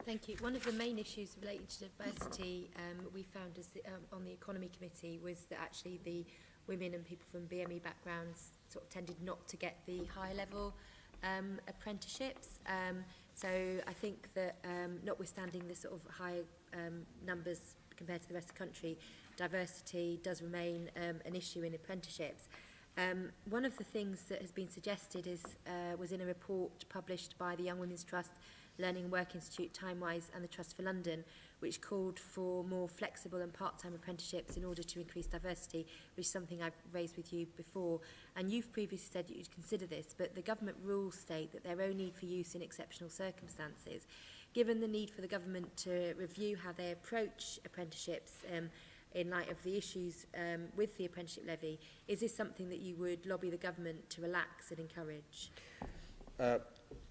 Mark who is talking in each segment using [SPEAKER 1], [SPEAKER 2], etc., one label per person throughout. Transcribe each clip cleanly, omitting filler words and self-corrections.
[SPEAKER 1] Thank you. One of the main issues related to diversity we found as on the Economy Committee was that actually the women and people from BME backgrounds sort of tended not to get the high level apprenticeships. So I think that notwithstanding the sort of high numbers compared to the rest of the country, diversity does remain an issue in apprenticeships. One of the things that has been suggested is was in a report published by the Young Women's Trust, Learning and Work Institute, Timewise and the Trust for London, which called for more flexible and part-time apprenticeships in order to increase diversity, which is something I've raised with you before. And you've previously said that you'd consider this, but the government rules state that they're only for use in exceptional circumstances. Given the need for the government to review how they approach apprenticeships in light of the issues with the Apprenticeship Levy, is this something that you would lobby the government to relax and encourage?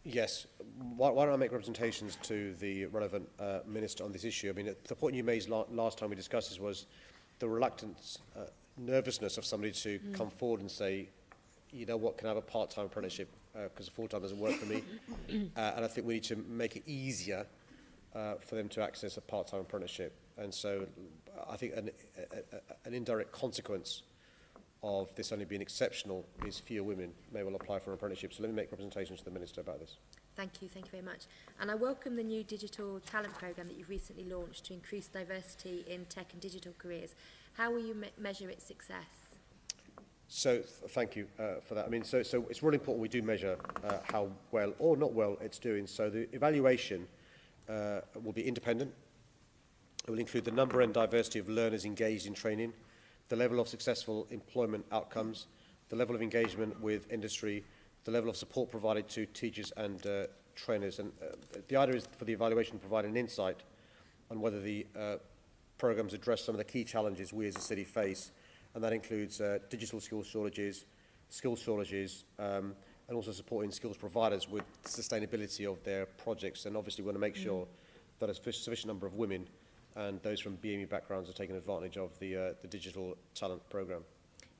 [SPEAKER 2] Yes. Why don't I make representations to the relevant minister on this issue? I mean, the point you made last time we discussed this was the reluctance, nervousness of somebody to come forward and say, you know what, can I have a part-time apprenticeship because a full-time doesn't work for me. And I think we need to make it easier for them to access a part-time apprenticeship. And so I think an indirect consequence of this only being exceptional is fewer women may well apply for an apprenticeship. So let me make representations to the Minister about this.
[SPEAKER 1] Thank you very much. And I welcome the new digital talent programme that you've recently launched to increase diversity in tech and digital careers. How will you measure its success?
[SPEAKER 2] So thank you for that. I mean, so it's really important we do measure how well or not well it's doing. So the evaluation will be independent. It will include the number and diversity of learners engaged in training, the level of successful employment outcomes, the level of engagement with industry, the level of support provided to teachers and trainers. And the idea is for the evaluation to provide an insight on whether the programmes address some of the key challenges we as a city face, and that includes digital skills shortages, and also supporting skills providers with the sustainability of their projects. And obviously we want to make sure that a sufficient number of women and those from BME backgrounds are taking advantage of the digital talent programme.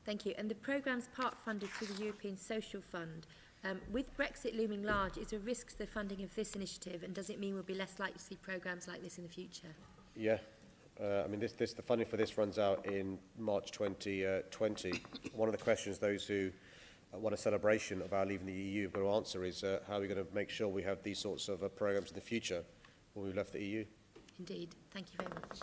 [SPEAKER 1] Thank you. And the programme's part funded through the European Social Fund. With Brexit looming large, is there a risk to the funding of this initiative, and does it mean we'll be less likely to see programmes like this in the future?
[SPEAKER 2] Yeah. I mean, the funding for this runs out in March 2020. One of the questions those who want a celebration of our leaving the EU have got to answer is how are we going to make sure we have these sorts of programmes in the future when we've left the EU?
[SPEAKER 1] Indeed. Thank you very much.